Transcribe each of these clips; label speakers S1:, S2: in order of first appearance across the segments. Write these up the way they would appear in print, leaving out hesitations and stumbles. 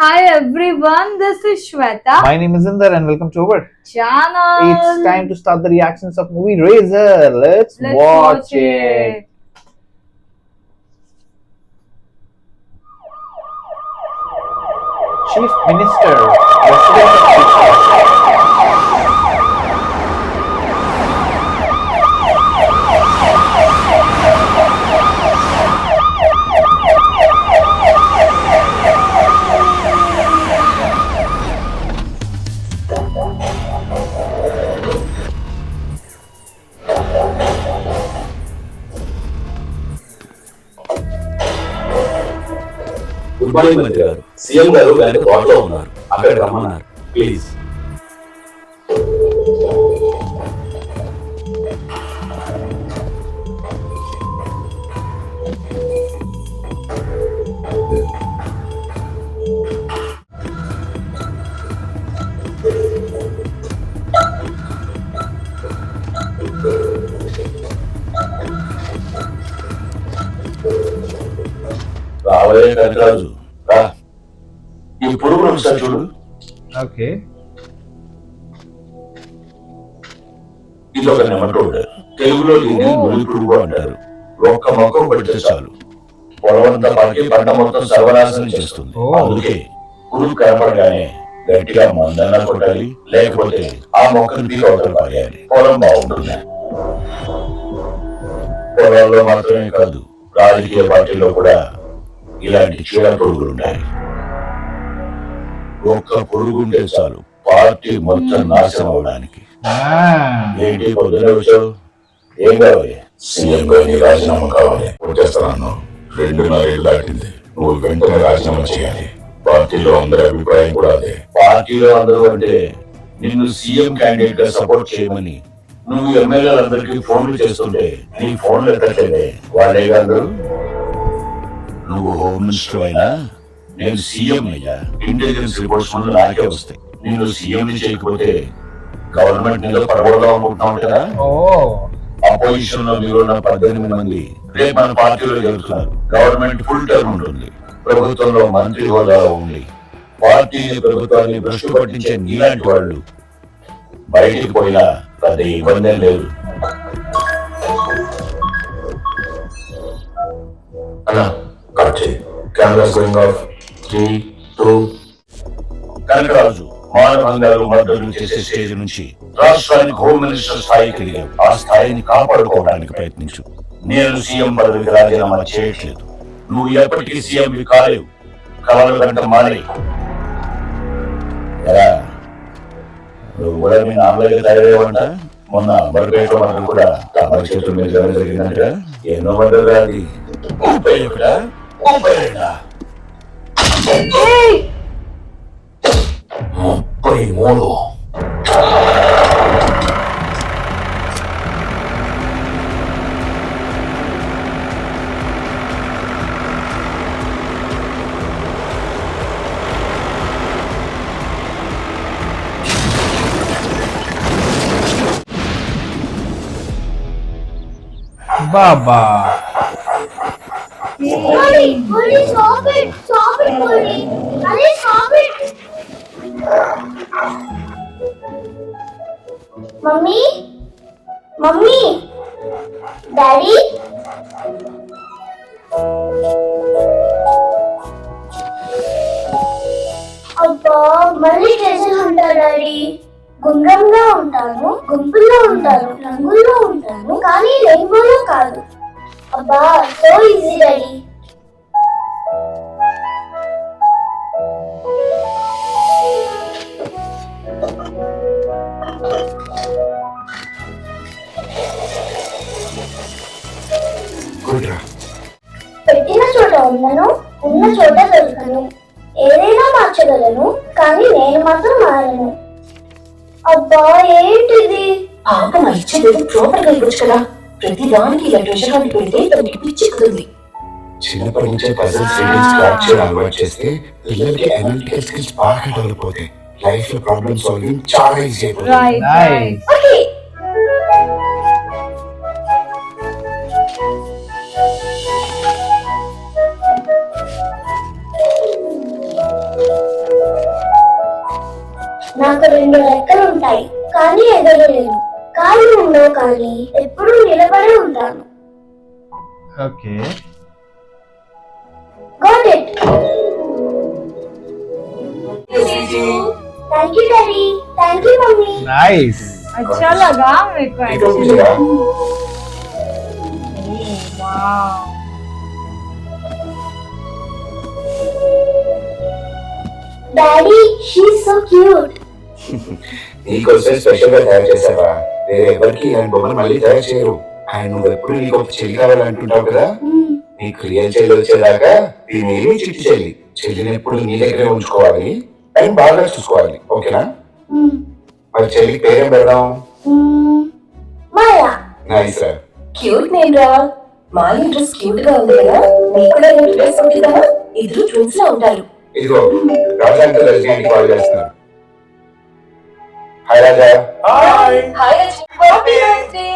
S1: Hi everyone, this is Shweta.
S2: My name is Inder and welcome to our
S1: Channel.
S2: It's time to start the reactions of movie Razor. Let's watch it. Chief Minister, President of
S3: good morning మంత్రి గారు. CM గారు వెనక తోటలో ఉన్నారు, అక్కడ రమ్మన్నారు. Please. రావే కనకరాజు, రా. ఈ పురుగు ఒకసారి చూడు.
S2: Okay.
S3: ఇది ఒక నెమటోడ్. తెలుగులో దీన్ని నులి పురుగు అంటారు. ఒక్క మొక్క పడితే చాలు పొలవంతా పాకి పంట మొత్తం సర్వనాశనం చేస్తుంది. అందుకే పురుగు కనపడగానే గట్టిగా మందన్నా కొట్టాలి, లేకపోతే ఆ మొక్కను తీసి అవతల పారేయాలి. పొలం బాగుంటుంది. పొలాల్లో మాత్రమే కాదు, రాజకీయ పార్టీలో కూడా ఇలాంటి చీడ పురుగులు ఉన్నాయి. ఒక్క పురుగుంటే చాలు పార్టీ మొత్తం నాశనం అవడానికి. ఏంటి పొద్దున వచ్చావు? ఏం కావాలి? సీఎం గారిని రాజీనామా కావాలి. వచ్చేస్తాను. 2.5 ఏళ్ళు దాటింది. నువ్వు వెంటనే రాజీనామా చేయాలి. పార్టీలో అందరి అభిప్రాయం కూడా అదే. పార్టీలో అందరూ అంటే నిన్ను సీఎం క్యాండిడేట్ గా సపోర్ట్ చేయమని నువ్వు ఎమ్మెల్యేలందరికీ ఫోన్లు చేస్తుంటే నీ ఫోన్లు ఎత్తట్లేదే. వాళ్ళే కాదు, నువ్వు హోమ్ మినిస్టర్ అయినా నేను సీఎం అయ్యా. ఇంటెలిజెన్స్ రిపోర్ట్స్ ముందు నాకే వస్తాయి. నేను సీఎం చేయకపోతే గవర్నమెంట్ మీద పడగొడదాం అనుకుంటున్నావు కదా. అపోజిషన్ లో మీరున్న 18 మంది రేపు మన పార్టీలో జరుగుతున్నారు. గవర్నమెంట్ ఫుల్ టర్మ్ ఉంటుంది. ప్రభుత్వంలో మంత్రి హోదా ఉండి పార్టీని ప్రభుత్వాన్ని భ్రష్టు పట్టించే నీలాంటి వాళ్ళు బయటికి పోయినా పెద్ద ఇబ్బంది లేదు. కనకరాజు మానభంగాలు మద్దతు చేసే స్టేజ్ నుంచి రాష్ట్రానికి హోమ్ మినిస్టర్ స్థాయికి ఎదిగావు. ఆ స్థాయిని కాపాడుకోవడానికి ప్రయత్నించు. నేను సీఎం పదవికి రాజీనామా చేయట్లేదు. నువ్వు ఎప్పటికీ సీఎం కాలేవు. కలలు గంట మానే. నువ్వు కూడా మీ నాన్నగా తయారేవంట. మొన్న బరిపేట మనకు కూడా తమ చేతుల మీద జరిగిందంట. ఎన్నో మద్దతు అది 31, 32, 33.
S2: Baba.
S4: Bully, stop it! Stop it, Bully! Ali, stop it! Mummy? Mummy? Daddy? అబ్బా మళ్ళీ ట్రెజర్ హంటా డాడీ. గుండ్రంగా ఉంటాను, గుంపుల్లో ఉంటాను, రంగుల్లో ఉంటాను, కానీ రెయిన్బోలో కాదు. అబ్బా సో ఈజీ డాడీ. పెట్టిన చోట ఉన్నాను, ఉన్న చోట దొరకను. ఏదైనా మార్చగలను, కానీ నేను మాత్రం మారను. అబ్బా ఏంటిది?
S5: పాపం ఇచ్చేది ప్రాపర్ గా ఇవ్వచ్చు కదా. ప్రతి దానికి ఇలా ట్రెజర్ హంట్ పెడితే తనకి పిచ్చెక్కుతుంది.
S6: చిన్నప్పటి నుంచే పజిల్స్ రీడింగ్స్ క్రాక్ చేయడం అలవాటు చేస్తే పిల్లలకి అనలిటికల్ స్కిల్స్ బాగా డెవలప్ అవుతాయి. లైఫ్ లో ప్రాబ్లమ్ సాల్వింగ్ చాలా ఈజీ అయిపోతుంది.
S1: Right.
S4: ఓకే నాకు 2 రెక్కలు ఉంటాయి కానీ ఎగరలేను. కాళ్ళు ఉండవు కానీ ఎప్పుడూ నిలబడి ఉంటాను.
S2: Okay.
S4: Got it. Thank you, Daddy. Thank you, Mummy.
S2: Nice.
S1: अच्छा लगा मेरे को
S6: నీకు
S1: actually.
S6: పూజగా
S1: Wow.
S4: Daddy, she's so cute.
S6: నీకోసం స్పెషల్ గా తయారు చేశావా? వేరే ఎవరికి ఇలాంటి బొమ్మను మళ్ళీ తయారు చేయరు. ఆయన నువ్వు ఎప్పుడు నీకు ఒక చెల్లి కావాలంటుంటావు కదా, నీకు రియల్ చెల్లి వచ్చేదాకా దీనేమి చిట్టి చెల్లి చెల్లిని ఎప్పుడు నీ దగ్గరే ఉంచుకోవాలి అండ్ బాగా చూసుకోవాలి. ఓకేనా? మరి చెల్లి పేరేం పెడదాం?
S4: Maya.
S6: నైస్ రా.
S5: క్యూట్ నేమ్ రా. మాయ డ్రెస్ క్యూట్ గా ఉంది కదా, నీకు కూడా నేను డ్రెస్ ఉంది కదా, ఇద్దరు ట్విన్స్ లా ఉంటారు.
S6: ఇదిగో రాజా అంకుల్ రెసిడెంట్ కాల్ చేస్తున్నారు. Hi Raja.
S5: Hi happy birthday.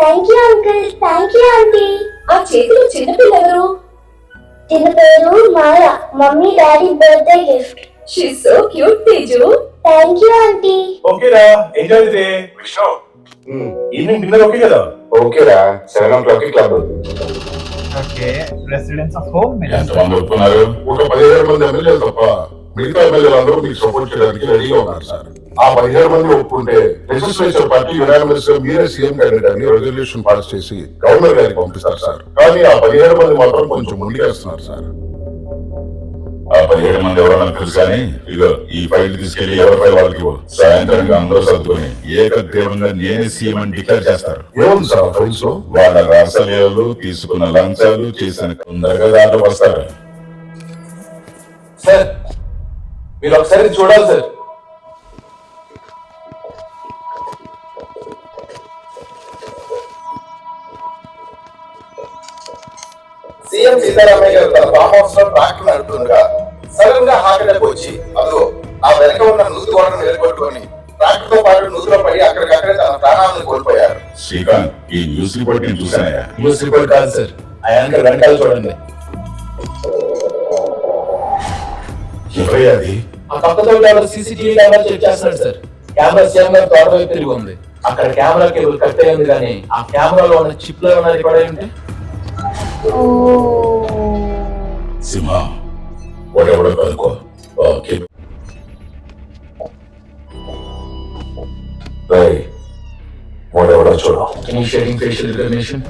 S4: Thank you, Uncle. Thank you, Auntie.
S5: ఆ చేతిలో చిన్న పిల్లెవరు?
S4: తిన పేరు Maya. Mummy, Daddy birthday gift.
S5: She so cute Teju.
S4: Thank you, Auntie.
S7: ఓకేరా enjoy they Vishnu evening dinner okay కదా
S6: ఓకేరా 7 o'clock club.
S2: Okay. Residence of home.
S3: ఎంతమంది ఒప్పుకున్నారు?
S6: ఒక 17 మంది ఎమ్మెల్యేలు తప్ప మిగతా ఎమ్మెల్యేలు అందరూ మీకు సపోర్ట్ చేయడానికి రెడీగా ఉన్నారు సార్. ఆ 17 మంది ఒప్పుకుంటే లెజిస్లేచర్ పార్టీ యునానిమస్ గా మీరే సీఎం క్యాండిడేట్ అని రెజల్యూషన్ పాస్ చేసి గవర్నర్ గారికి పంపిస్తారు సార్. కానీ ఆ 17 మంది మాత్రం కొంచెం ముందుకేస్తున్నారు సార్.
S3: ఆ 17 మంది ఎవరన్నా తెలుసు కానీ ఇదిగో ఈ ఫైల్ తీసుకెళ్లి ఎవరి ఫైల్ వాళ్ళకి ఇవ్వు. సాయంత్రానికి అందరూ సర్దుకొని ఏకగ్రీవంగా నేనే సీఎం అని డిక్లేర్ చేస్తారు.
S6: ఏముంది సార్ ఫైల్స్ లో?
S3: వాళ్ళ రాసలీలలు, తీసుకున్న లంచాలు, చేసిన తొందరగా దాంట్లో వస్తారు.
S7: సార్ మీరు ఒకసారి చూడాలి సార్.
S8: సీఎం సీతారామయ్య గారు తన ఫామ్ హౌస్ లో ట్రాక్టర్ నడుపుతుండగా సడన్ గా హార్ట్ అటాక్ వచ్చి అదిగో ఆ వెనక ఉన్న నూతి గోడను నిలబెట్టుకొని ట్రాక్టర్ తో పాటు నూతిలో పడి అక్కడికక్కడే తన ప్రాణాలను కోల్పోయారు.
S3: శ్రీకాంత్, ఈ న్యూస్ రిపోర్ట్ నేను చూసానయ్యా.
S7: న్యూస్ రిపోర్ట్ కాదు సార్, ఆ యాంకర్ వెనకాల చూడండి.
S3: ఎవరయ్యా అది?
S7: ఆ పక్కతో సీసీటీవీ కెమెరా చెక్ చేస్తున్నాడు సార్. కెమెరా సీఎం గారు తోట వైపు తిరిగి ఉంది. అక్కడ కెమెరా కేబుల్ కట్ అయ్యింది కానీ ఆ కెమెరాలో ఉన్న చిప్ లో ఉన్నది కూడా ఉంటే
S3: సింహ వాడెవడో కనుక్కో. ఓకే.
S6: వాడెవడో చూడు.
S7: Initiating facial recognition.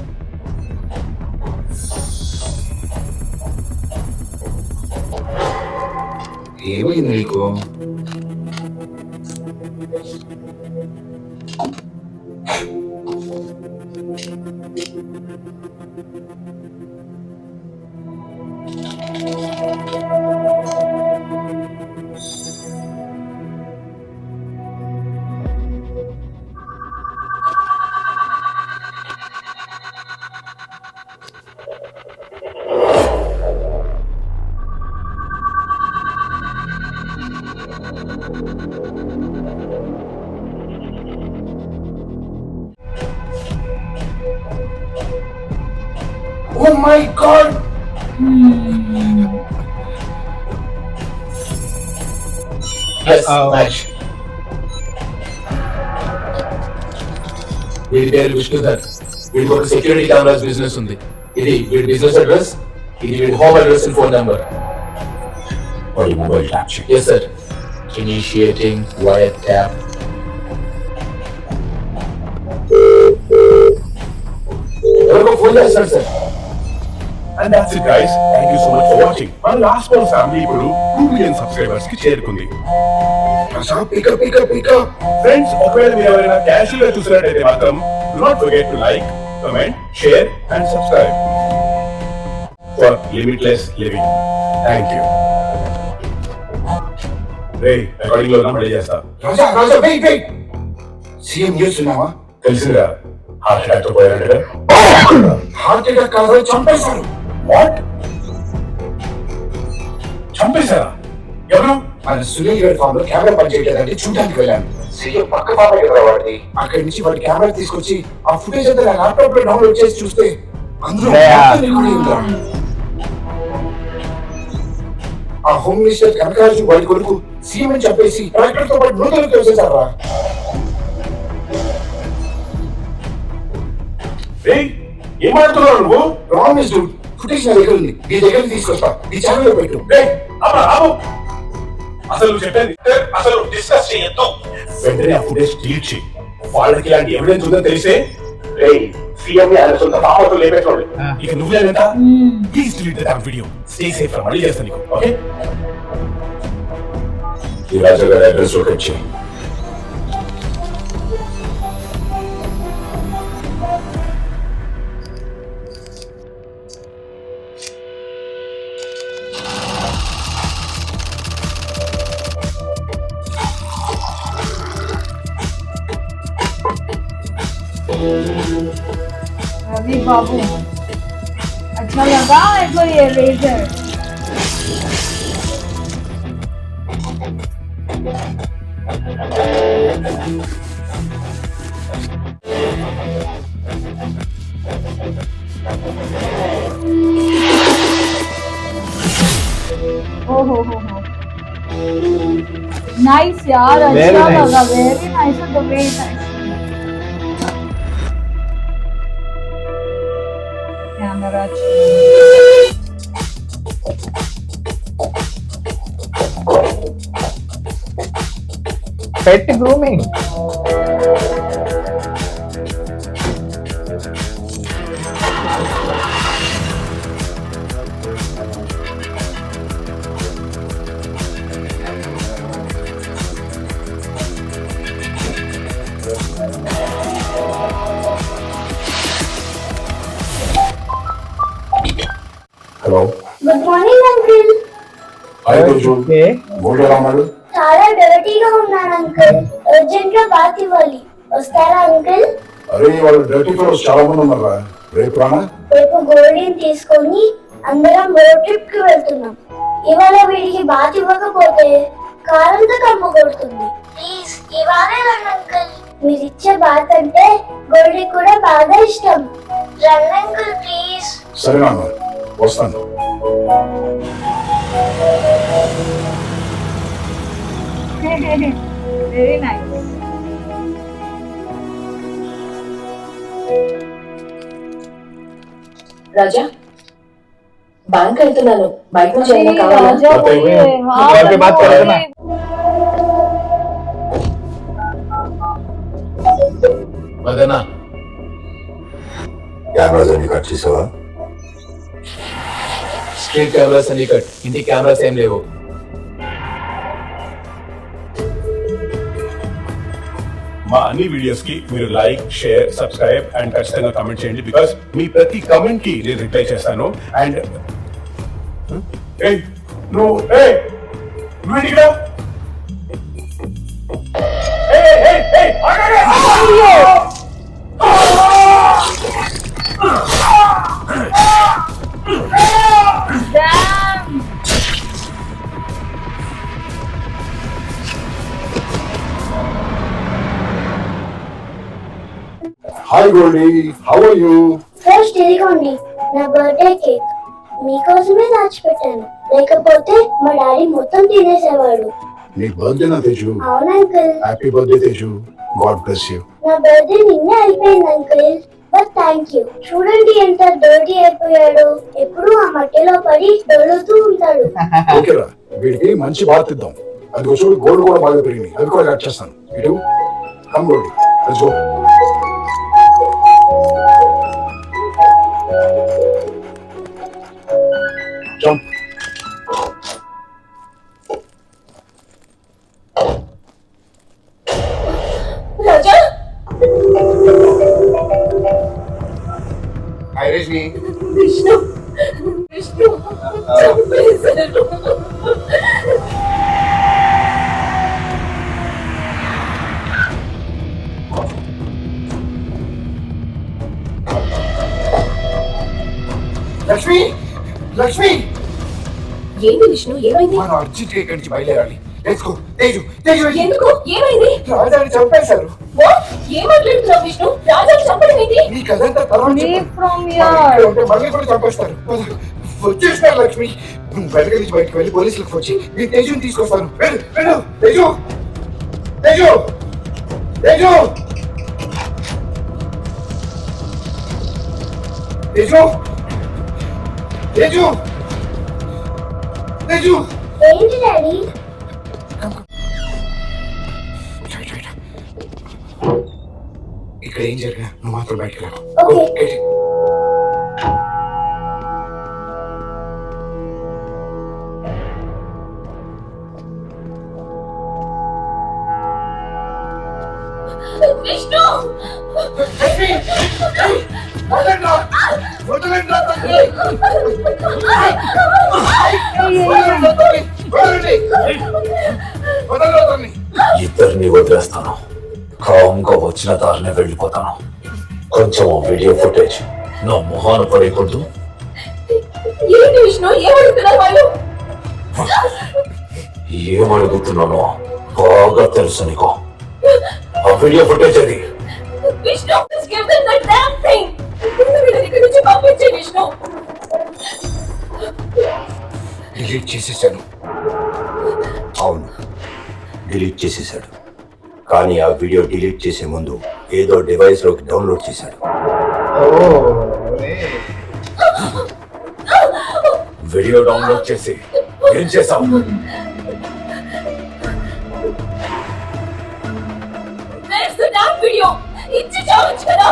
S6: ఏమైంది నీకు?
S8: Oh my God!
S7: వీడి పేరు విష్ణుధర్. వీడికి ఒక సెక్యూరిటీ కెమెరాస్ బిజినెస్ ఉంది. ఇది వీడి బిజినెస్ అడ్రస్, ఇది వీడి home address and phone number.
S3: వాడి మొబైల్ ట్యాప్ చేయి.
S7: Yes sir. Initiating wire tap. ఎవరికో ఫోన్ చేస్తాడు sir.
S9: And that's it guys. Thank you so much for watching. మన లాస్ట్ వన్ ఫ్యామిలీ ఇప్పుడు 2 million సబ్స్క్రైబర్స్ కి చేరుకుంది. ఫ్రెండ్స్, ఒకవేళ మీరు ఎవరైనా క్యాషువల్ గా చూసినట్టయితే మాత్రం do not forget to like, comment, share and subscribe for limitless living. Thank you. Ray recording లో నమ్మడే చేస్తా.
S6: రాజా రాజా వెయిట్ వెయిట్. సీఎం చేస్తున్నావా?
S9: తెలిసిందా హార్ట్ అటాక్ తో పోయారంట.
S6: హార్ట్ అటాక్ కాదు, చంపేశారు.
S9: వాట్? చంపేశారా? ఎవరు?
S6: మన సునీల్ గారి ఫామ్ లో కెమెరా పనిచేయలేదంటే చూడడానికి వెళ్ళాను. సీఎం పక్క ఫామ్ కదా వాడిది. అక్కడి నుంచి వాడి కెమెరా తీసుకొచ్చి ఆ ఫుటేజ్ అంతా ల్యాప్టాప్ లో డౌన్లోడ్ చేసి చూస్తే అందులో మొత్తం రికార్డ్ అయిందిరా. ఆ హోమ్ మినిస్టర్ కనకరాజు వాడి కొడుకు సీఎం అని చెప్పేసి ట్రాక్టర్ తో పాటు నూతన తోసేశారా?
S9: ఏం మాట్లాడుతున్నావు నువ్వు?
S6: రాంగ్ డూడ్, ఫుటేజ్ నా దగ్గర ఉంది, నీ దగ్గర తీసుకొస్తా, నీ ఛానల్ లో పెట్టు.
S9: అసలు నువ్వు చెప్పేది అసలు డిస్కస్ చేయొద్దు. వెంటనే ఆ ఫుటేజ్ డిలీట్ చేయి. వాళ్ళకి ఇలాంటి ఎవిడెన్స్ ఉందని తెలిసే సీఎం ఆయన సొంత పాపతో లేపేటోడు. ఇక నువ్వేనంట please delete that video. Stay safe. మళ్ళీ చేస్తాను నీకు. ఓకే,
S3: ఈ రాజా గారి అడ్రస్ ఒకటి చేయి.
S1: रवि बाबू अच्छा लगा मेरे को ये रेजर। हो नाइस यार, अच्छा लगा, very nice the way camera.
S2: Pet grooming.
S6: Hello,
S4: good morning uncle.
S6: Hi గుర్జు.
S2: Okay.
S6: గోల్డ్ ఎలా ఉన్నాడు?
S4: చాలా డర్టీగా ఉన్నాను అంకుల్, అర్జెంట్ గా బాత్ ఇవ్వాలి, వస్తారా అంకుల్?
S6: అరే వాళ్ళు డర్టీ ఫెలోస్ చాలా మంది ఉన్నారా? రేపు రానా?
S4: రేపు గోల్డీని తీసుకొని అందరం రోడ్ ట్రిప్ కి వెళ్తున్నాం. ఇవాళ వీడికి బాత్ ఇవ్వకపోతే కారంతో కమ్మ కొడుతుంది. ప్లీజ్ ఇవాళే రండి అంకుల్. మీరు ఇచ్చే బాత్ అంటే గోల్డీ కూడా బాగా ఇష్టం. రండి అంకుల్ ప్లీజ్.
S6: సరే నాన్న, వస్తాను.
S1: Very nice.
S5: రాజా, బ్యాంక్ వెళ్తున్నాను, బయట నుంచి ఏమైనా కావాలా?
S1: राजा बोलिए, हाँ
S2: घर पे बात कर रहे थे ना।
S7: వదనా
S3: కెమెరాస్ అన్ని కట్ చేసావా?
S7: స్ట్రీట్ కెమెరాస్ అన్ని కట్, ఇంటి కెమెరాస్ ఏం లేవు.
S9: మా అన్ని వీడియోస్ కి మీరు లైక్, షేర్, సబ్స్క్రైబ్ అండ్ ఖచ్చితంగా కమెంట్ చేయండి. బికాస్ మీ ప్రతి కమెంట్ కి నేను రిప్లై చేస్తాను. అండ్ నువ్వు ఇక్కడ
S1: Damn!
S6: Hi Goldie, how are you?
S4: First ఇదిగోండి నా బర్త్డే కేక్, మీకోసమే దాచిపెట్టాను, లేకపోతే మా డాడీ మొత్తం తినేసేవాడు.
S6: నీ బర్త్డే నా తేజు.
S4: అవును uncle.
S6: Happy birthday Teju. God bless you.
S4: నా బర్త్డే నిన్నే అయిపోయింది అంకుల్, బట్ థ్యాంక్ యూ. చూడండి ఎంత డర్టీ అయిపోయాడు, ఎప్పుడు ఆ మట్టిలో పడి దొరుకుతూ ఉంటాడు.
S6: ఓకేరా, వీడికి మంచి బాత్ ఇద్దాం. అది చూడు, గోల్డ్ కూడా బాగా పెరిగింది, అది కూడా కట్ చేస్తాను. ఇటు come Goldie, let's go. Jump.
S5: Raja,
S6: hi Rajni.
S5: Vishnu Vishnu చంపేశారు.
S6: లక్ష్మి, లక్ష్మి,
S5: ఏంటి విష్ణు, ఏమైంది?
S6: మనం అర్జెంట్ ఇక్కడి నుంచి బయలుదేరాలి. Let's go. తేజు, తేజు,
S5: ఎందుకు, ఏమైంది?
S6: రాజాని చంపేశారు.
S5: What? ఏం మాట్లాడుతున్నావు విష్ణు? రాజాని చంపడం ఏంటి?
S6: నీ కథంతా తర్వాత
S1: Leave
S6: చెప్పు.
S1: from
S6: మనం
S1: here.
S6: ఇక్కడ ఉంటే మళ్ళీ కూడా చంపేస్తారు. వచ్చేస్తారు లక్ష్మి. నువ్వు వెనక నుంచి బయటకు వెళ్ళి పోలీసులకు వచ్చి నీ తేజుని తీసుకొస్తాను. వెళ్ళు వెళ్ళు. తేజు తేజు తేజు తేజు తేజు తేజు.
S4: ఏంటి డాడీ?
S6: ఇక్కడ ఏం జరిగినా నువ్వు మాత్రం బయటకు రా.
S4: ఓకే.
S5: విష్ణు
S3: ఇద్దరిని వదిలేస్తాను. కామ్గా వచ్చిన దారినే వెళ్ళిపోతాను. కొంచెం వీడియో ఫుటేజ్ నా మొహాన పడేయకూడదు.
S5: ఏంటి విష్ణు ఏమడుగుతున్నారు వాళ్ళు?
S3: ఏమడుగుతున్నానో బాగా తెలుసు నీకు. ఆ వీడియో ఫుటేజ్ అది.
S5: Vishnu just give them the damn thing. వీళ్ళని ఇక్కడి నుంచి పంపించే విష్ణు.
S6: డిలీట్ చేసేసాను.
S3: అవును, డిలీట్ చేసేశాడు. కానీ ఆ వీడియో డిలీట్ చేసే ముందు ఏదో డివైస్ లోకి డౌన్లోడ్ చేశాడు. వీడియో డౌన్లోడ్ చేసి ఏం చేశావు?
S5: Where's the damn video? ఇచ్చి చావచ్చు కదా.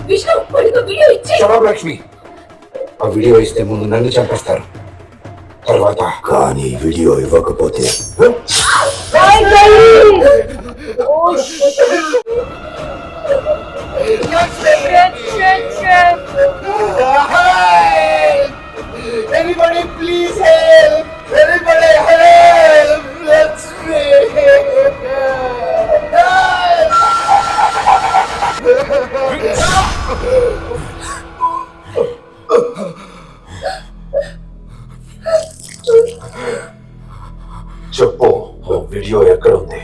S5: విష్ణు వాడికి వీడియో ఇచ్చి.
S6: శరాబ్ లక్ష్మి, ఆ వీడియో ఇస్తే ముందు నన్ను చంపేస్తారు, తర్వాత
S3: కానీ వీడియో ఇవ్వకపోతే
S6: Anybody please help! Anybody help! Let's
S3: చెప్పు, ఆ వీడియో ఎక్కడ ఉంది?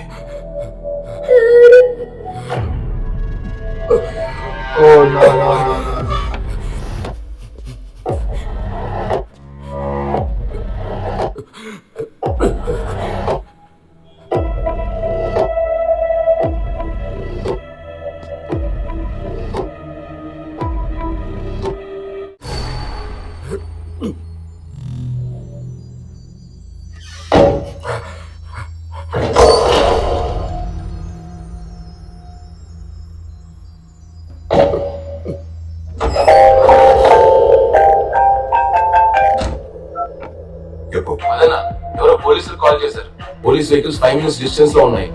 S7: అదన్నా ఎవరో పోలీసులు కాల్ చేశారు. పోలీస్ వెహికల్స్ 5 minutes డిస్టెన్స్ లో ఉన్నాయి.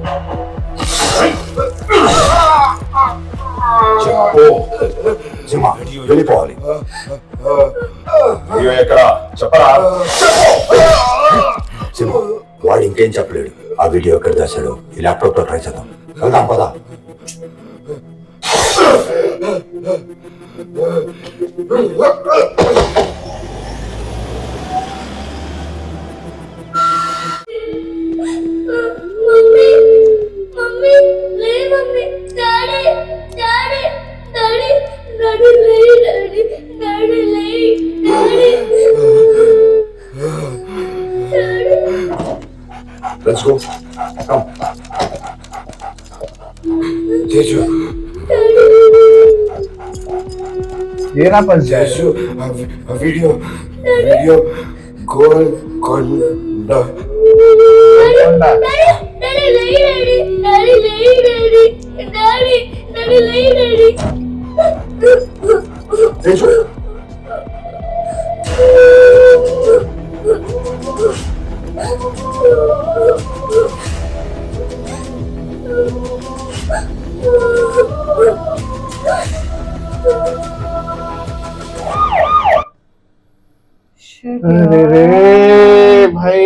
S3: వెళ్ళిపోవాలి. వీడియో ఎక్కడ చెప్పరా? వాడు ఇంకేం చెప్పలేడు. ఆ వీడియో ఎక్కడ దాచాడు ఈ ల్యాప్టాప్ లో ట్రై చేద్దాం. వెళ్దాం పదా.
S4: మమ్మీ మమ్మీ లే mummy. Daddy daddy daddy daddy లే డాడీ డాడీ లే daddy daddy.
S3: Let's go. Come.
S6: Teju
S2: ये ना फंस जाए.
S6: తేజు ఆ వీడియో గోల్ కొండ.
S4: డాడీ డాడీ లే డాడీ డాడీ లే డాడీ డాడీ డాడీ లే డాడీ.
S6: తేజు
S2: अरे रे भाई,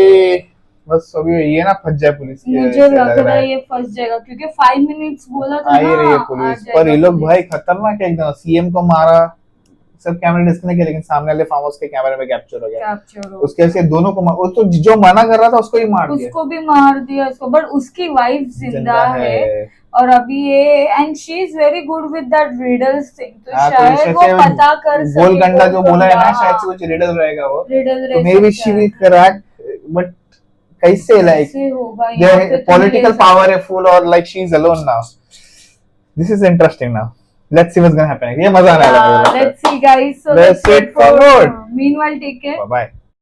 S2: बस अभी ये ना फंस जाए पुलिस की.
S1: मुझे
S2: ऐसे
S1: लग रहा है
S2: है.
S1: ये फंस जाएगा क्योंकि 5 minutes बोला था
S2: आ ही रही है
S1: ना.
S2: पुलिस. पर ये लोग भाई खतरनाक है एकदम. सीएम को मारा, सब कैमरे डिस्कनेक्ट किया, लेकिन सामने वाले फार्म हाउस के कैमरे में कैप्चर हो गया. उसके ऐसे दोनों को वो तो जो मना कर रहा था उसको ही मार दिया.
S1: उसको भी मार दिया इसको, बट उसकी वाइफ जिंदा है और अभी ये and she is very good with that riddles thing, तो
S2: हाँ, तो
S1: शायद
S2: इसे
S1: वो पता कर सके
S2: गोलगंडा जो बोला है ना,
S1: हाँ,
S2: शायद से कुछ रिडल रहेगा वो,
S1: रिडल
S2: तो may be she will crack, but कैसे, लाइक
S1: होगा यहाँ पे
S2: पॉलिटिकल पावर है फुल, और like she is alone now. This is interesting now. Let's see what's gonna happen. ये मजा आने वाला है.
S1: Let's see guys, so
S2: Let's wait for more.
S1: Meanwhile take care,
S2: bye.